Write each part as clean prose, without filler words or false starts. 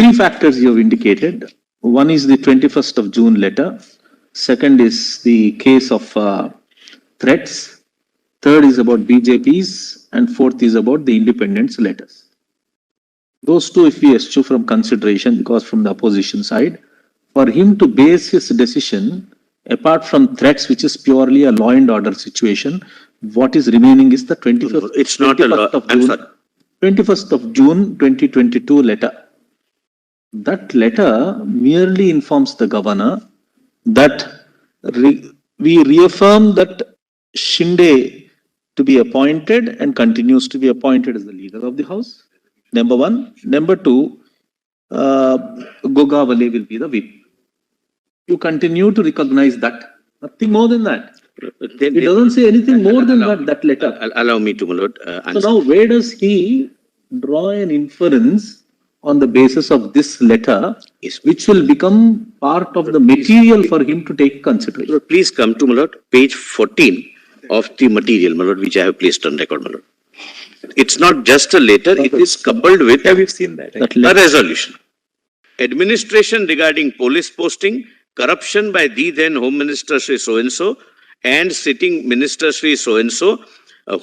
Three factors you have indicated. One is the 21st of June letter. Second is the case of threats. Third is about BJP's. And fourth is about the independence letters. Those two, if we eschew from consideration, because from the opposition side, for him to base his decision, apart from threats, which is purely a law and order situation, what is remaining is the 21st. It's not a law. I'm sorry. 21st of June 2022 letter. That letter merely informs the governor that we reaffirm that Shinde to be appointed and continues to be appointed as the leader of the house. Number one. Number two, Gogawale will be the whip. You continue to recognize that. Nothing more than that. It doesn't say anything more than that letter. Allow me to, my lord, answer. So now where does he draw an inference on the basis of this letter, which will become part of the material for him to take consideration? Lord, please come to, my lord, page 14 of the material, my lord, which I have placed on record, my lord. It's not just a letter, it is coupled with we've seen that. a resolution. Administration regarding police posting, corruption by the then Home Minister Shri so-and-so and sitting Minister Shri so-and-so,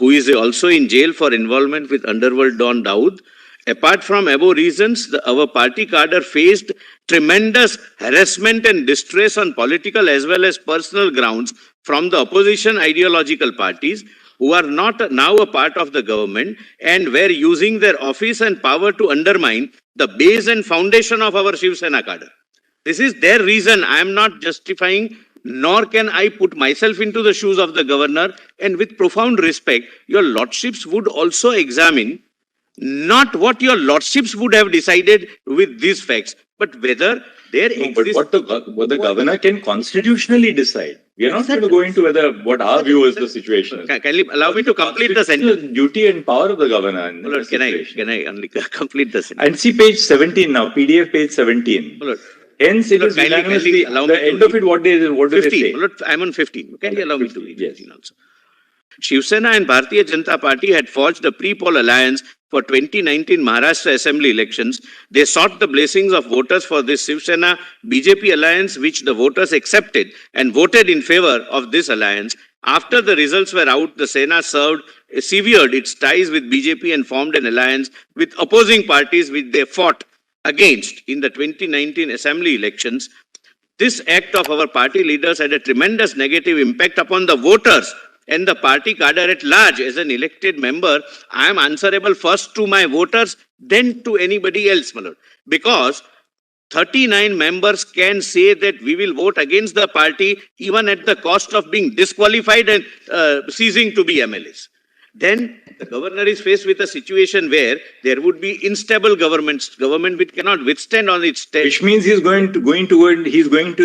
who is also in jail for involvement with underworld Don Dawood. Apart from above reasons, our party cadre faced tremendous harassment and distress on political as well as personal grounds from the opposition ideological parties who are not now a part of the government and were using their office and power to undermine the base and foundation of our Shiv Sena cadre. This is their reason. I am not justifying, nor can I put myself into the shoes of the governor. And with profound respect, your lordships would also examine not what your lordships would have decided with these facts, but whether there exists... But what the governor can constitutionally decide. We are not going to go into what our view is the situation. Can you allow me to complete the sentence? Duty and power of the governor. Lord, can I only complete the sentence? And see page 17 now, PDF page 17. Lord, hence it is unanimously, the end of it, what do they say? Lord, I'm on 15. Can you allow me to read 15 yes. also? Shiv Sena and Bharatiya Janata Party had forged a pre-poll alliance for 2019 Maharashtra Assembly elections. They sought the blessings of voters for this Shiv Sena BJP alliance, which the voters accepted and voted in favor of this alliance. After the results were out, the Sena severed its ties with BJP and formed an alliance with opposing parties which they fought against in the 2019 Assembly elections. This act of our party leaders had a tremendous negative impact upon the voters and the party cadre at large. As an elected member, I am answerable first to my voters, then to anybody else, my lord. Because 39 members can say that we will vote against the party even at the cost of being disqualified and ceasing to be MLAs. Then the governor is faced with a situation where there would be instable government which cannot withstand on its stage. Which means he's going to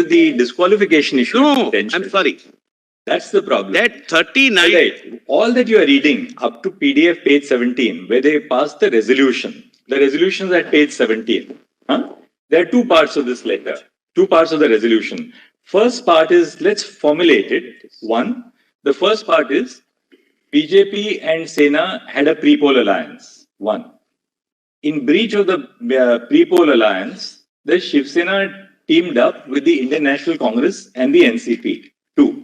the disqualification issue. No, I'm sorry. That's the problem. That 39... Right. All that you are reading up to PDF page 17, where they passed the resolution. The resolution is at page 17. There are two parts of this letter. Two parts of the resolution. First part is, let's formulate it. One, the first part is, BJP and Sena had a pre-poll alliance. One. In breach of the pre-poll alliance, the Shiv Sena teamed up with the Indian National Congress and the NCP. Two.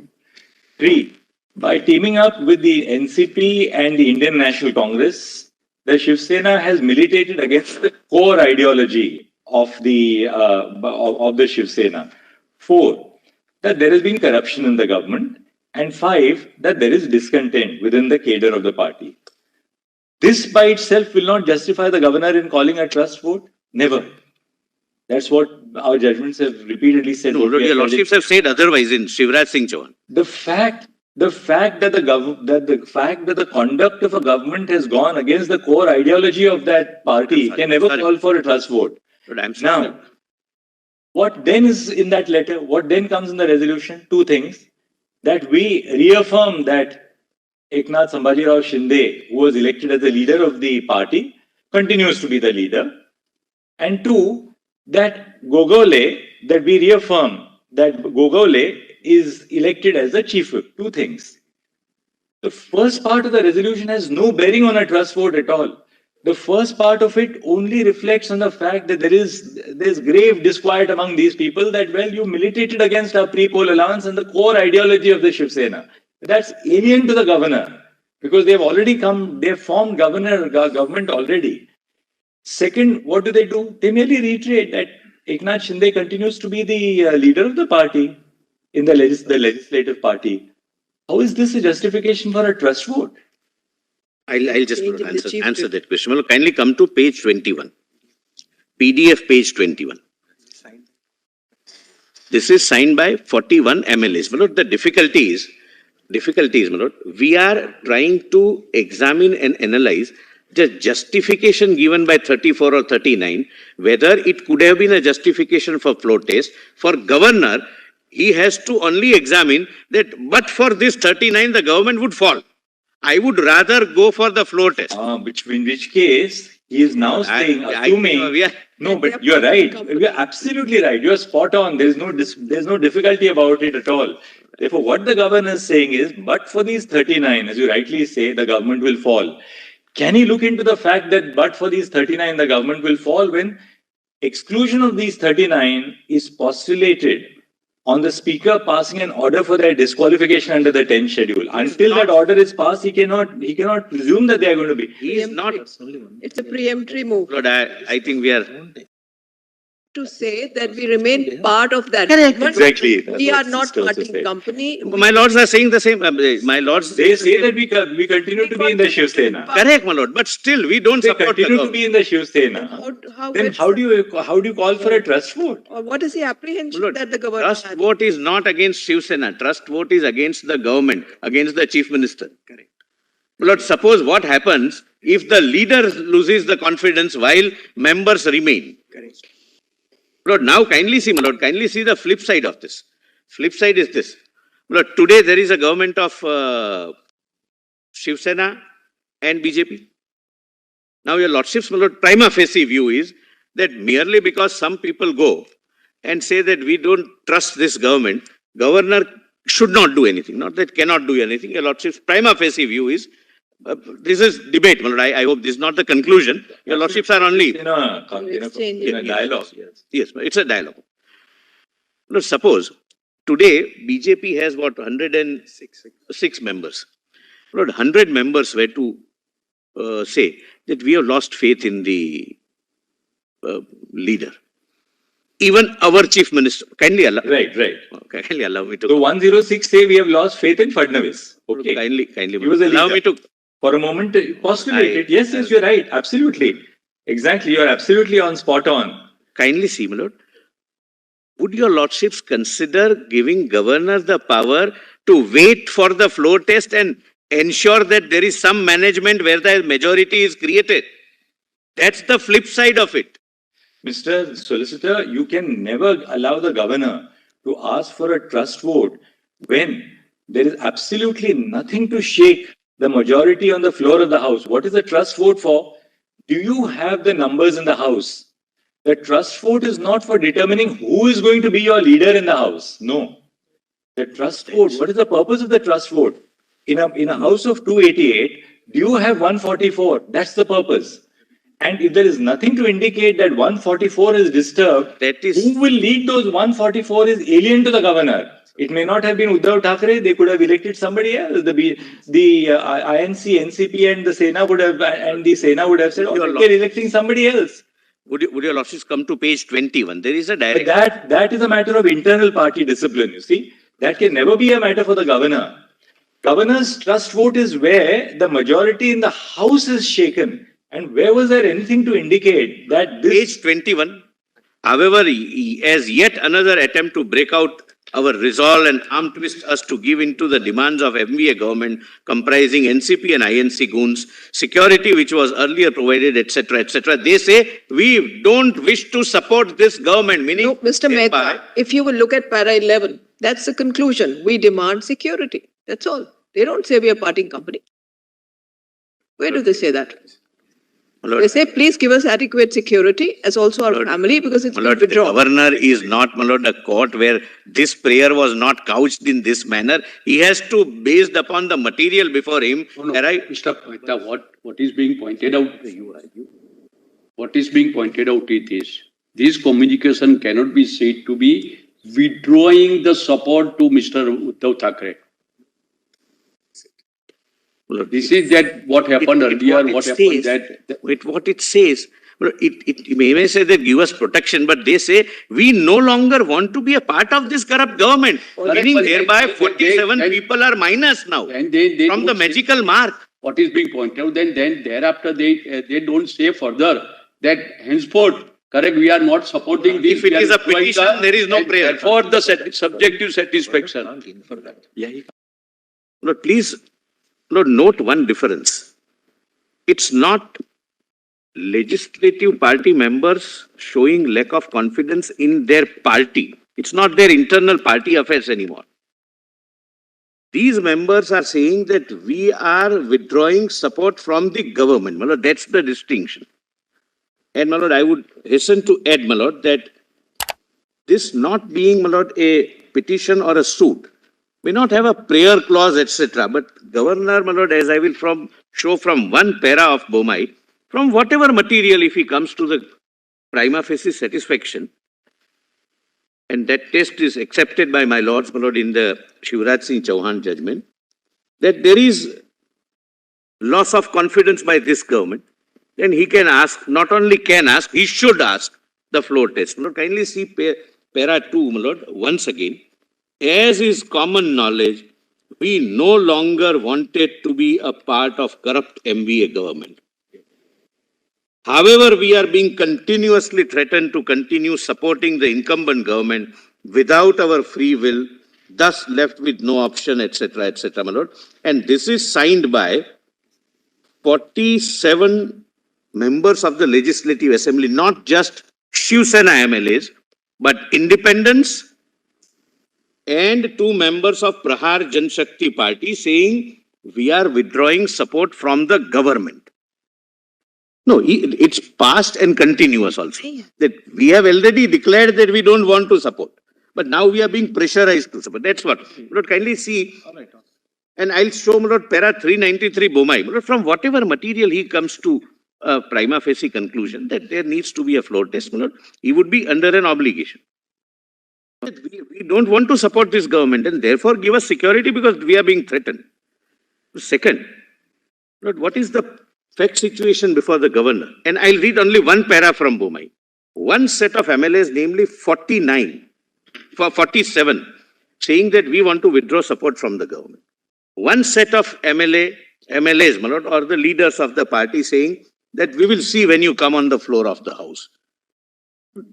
Three, by teaming up with the NCP and the Indian National Congress, the Shiv Sena has militated against the core ideology of the Shiv Sena. Four, that there has been corruption in the government. And five, that there is discontent within the cadre of the party. This by itself will not justify the governor in calling a trust vote. Never. That's what our judgments have repeatedly said. No, your lordships have said otherwise in Shivraj Singh Chauhan. The fact that the conduct of a government has gone against the core ideology of that party can never call for a trust vote. Now, what then is in that letter? What then comes in the resolution? Two things. That we reaffirm that Eknath Sambhajirao Shinde, who was elected as the leader of the party, continues to be the leader. And two, that Gogole, that we reaffirm that Gogole is elected as the chief whip. Two things. The first part of the resolution has no bearing on a trust vote at all. The first part of it only reflects on the fact that there is there's grave disquiet among these people that, well, you militated against our pre-poll allowance and the core ideology of the Shiv Sena. That's alien to the governor because they've already they've formed government already. Second, what do? They merely reiterate that Eknath Shinde continues to be the leader of the party in the legislative party. How is this a justification for a trust vote? I'll just answer that question. Well, kindly come to page 21. PDF page 21. This is signed by 41 MLAs. My lord, the difficulty is, my lord, we are trying to examine and analyze the justification given by 34 or 39, whether it could have been a justification for floor test. For governor, he has to only examine that, but for this 39, the government would fall. I would rather go for the floor test. In which case, he is now saying, assuming... No, but you're right. You're absolutely right. You're spot on. There's no difficulty about it at all. Therefore, what the governor is saying is, but for these 39, as you rightly say, the government will fall. Can he look into the fact that but for these 39, the government will fall when exclusion of these 39 is postulated on the speaker passing an order for their disqualification under the 10th schedule? Until that order is passed, he cannot presume that they are going to be. He is not. It's a preemptory move. Lord, I think we are. To say that we remain part of that. Exactly. We are not parting company. My lords are saying the same. My lords. They say that we continue to be in the Shiv Sena. Correct, my lord. But still, we don't support continue to be in the Shiv Sena. Then how do you call for a trust vote? Or what is the apprehension Lord, that the government trust has? vote is not against Shiv Sena. Trust vote is against the government, against the chief minister. Correct. Lord, suppose what happens if the leader loses the confidence while members remain. Correct. Lord, now kindly see, my lord, kindly see the flip side of this. Flip side is this. Lord, today there is a government of Shiv Sena and BJP. Now your lordship's, my lord, prima facie view is that merely because some people go and say that we don't trust this government, governor should not do anything. Not that cannot do anything. Your lordship's prima facie view is, this is debate, my lord. I hope this is not the conclusion. Your lordships are only in a dialogue. Yes, it's a dialogue. Now, suppose today BJP has what 106 members. Lord, 100 members were to say that we have lost faith in the leader. Even our chief minister, kindly allow. Right. Kindly allow me to. So 106 say we have lost faith in Fadnavis. Okay. Kindly allow me to. For a moment, postulate it. Yes, you're right. Absolutely. Exactly. You're absolutely on spot on. Kindly see, my lord. Would your lordships consider giving governor the power to wait for the floor test and ensure that there is some management where the majority is created? That's the flip side of it. Mr. Solicitor, you can never allow the governor to ask for a trust vote when there is absolutely nothing to shake the majority on the floor of the House. What is the trust vote for? Do you have the numbers in the House? The trust vote is not for determining who is going to be your leader in the House. No. The trust vote, what is the purpose of the trust vote? In a House of 288, do you have 144? That's the purpose. And if there is nothing to indicate that 144 is disturbed, who will lead those 144 is alien to the governor. It may not have been Uddhav Thackeray. They could have elected somebody else. The INC, NCP, and the Sena would have said, "Okay, we're electing somebody else." Would your lordships come to page 21? There is a direct. But that is a matter of internal party discipline. You see, that can never be a matter for the governor. Governor's trust vote is where the majority in the House is shaken. And where was there anything to indicate that this... Page 21. However, as yet another attempt to break out our resolve and arm twist us to give into the demands of MVA government comprising NCP and INC goons, security which was earlier provided, etc., etc. They say, we don't wish to support this government, meaning... No, Mr. Mehta, if you will look at para 11, that's the conclusion. We demand security. That's all. They don't say we are parting company. Where do they say that? Lord, they say, please give us adequate security as also our family because it's been withdrawn. The governor is not, my lord, a court where this prayer was not couched in this manner. He has to, based upon the material before him. Mr. Mehta, what is being pointed out? What is being pointed out is this. This communication cannot be said to be withdrawing the support to Mr. Uddhav Thackeray. This is that what happened earlier, what happened What it says, it may say they give us protection, but they say we no longer want to be a part of this corrupt government. Meaning but thereby they- 47 they- people are minus now And they from the don't say magical mark. what is being pointed out, then thereafter they don't say further that henceforth, correct, we are not supporting this. If it we are is a withdrawing petition, there is no and prayer. Therefore, the subjective satisfaction. Lord, please, Lord, note one difference. It's not legislative party members showing lack of confidence in their party. It's not their internal party affairs anymore. These members are saying that we are withdrawing support from the government. My lord, that's the distinction. And my lord, I would hasten to add, my lord, that this not being, my lord, a petition or a suit may not have a prayer clause, etc. But governor, my lord, as I will show from one para of Bomai, from whatever material, if he comes to the prima facie satisfaction, and that test is accepted by my lords, my lord, in the Shivraj Singh Chauhan judgment, that there is loss of confidence by this government, then he can ask, not only can ask, he should ask the floor test. My lord, kindly see para 2, my lord, once again. As is common knowledge, we no longer wanted to be a part of corrupt MBA government. However, we are being continuously threatened to continue supporting the incumbent government without our free will, thus left with no option, etc., my lord. And this is signed by 47 members of the Legislative Assembly, not just Shiv Sena MLAs, but independents and 2 members of Prahar Jan Shakti Party saying we are withdrawing support from the government. No, it's past and continuous also. That we have already declared that we don't want to support. But now we are being pressurized to support. That's what. Lord, kindly see. And I'll show Lord para 393 Bomai. Lord, from whatever material he comes to a prima facie conclusion that there needs to be a floor test, Lord, he would be under an obligation. We don't want to support this government and therefore give us security because we are being threatened. Second, Lord, what is the fact situation before the governor? And I'll read only one para from Bomai. One set of MLAs, namely 47, saying that we want to withdraw support from the government. One set of MLAs, my lord, or the leaders of the party saying that we will see when you come on the floor of the house.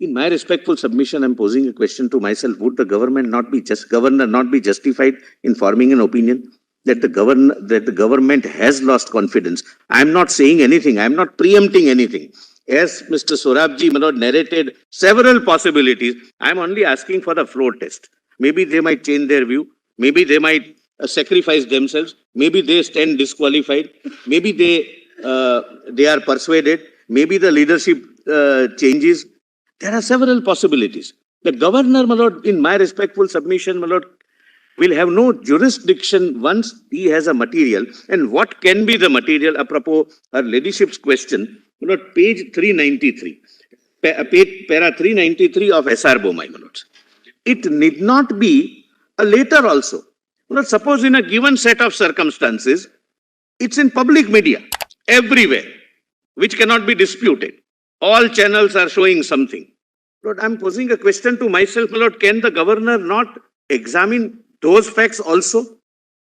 In my respectful submission, I'm posing a question to myself. Would the governor not be justified in forming an opinion that the government has lost confidence? I'm not saying anything. I'm not preempting anything. As Mr. Sorabji, my lord, narrated several possibilities, I'm only asking for the floor test. Maybe they might change their view. Maybe they might sacrifice themselves. Maybe they stand disqualified. Maybe they are persuaded. Maybe the leadership changes. There are several possibilities. The governor, my lord, in my respectful submission, my lord, will have no jurisdiction once he has a material. And what can be the material? Apropos our ladyship's question, my lord, page 393, para 393 of SR Bomai, my lords. It need not be a later also. My lord, suppose in a given set of circumstances, it's in public media, everywhere, which cannot be disputed. All channels are showing something. Lord, I'm posing a question to myself, Lord, can the governor not examine those facts also?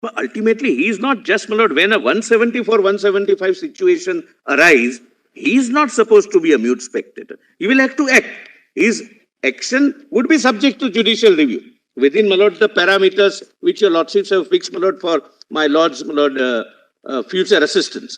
But ultimately, he is not just, my lord, when a 174, 175 situation arises, he is not supposed to be a mute spectator. He will have to act. His action would be subject to judicial review. Within, my lord, the parameters which your lordships have fixed, my lord, for my lord's, my lord, future assistance.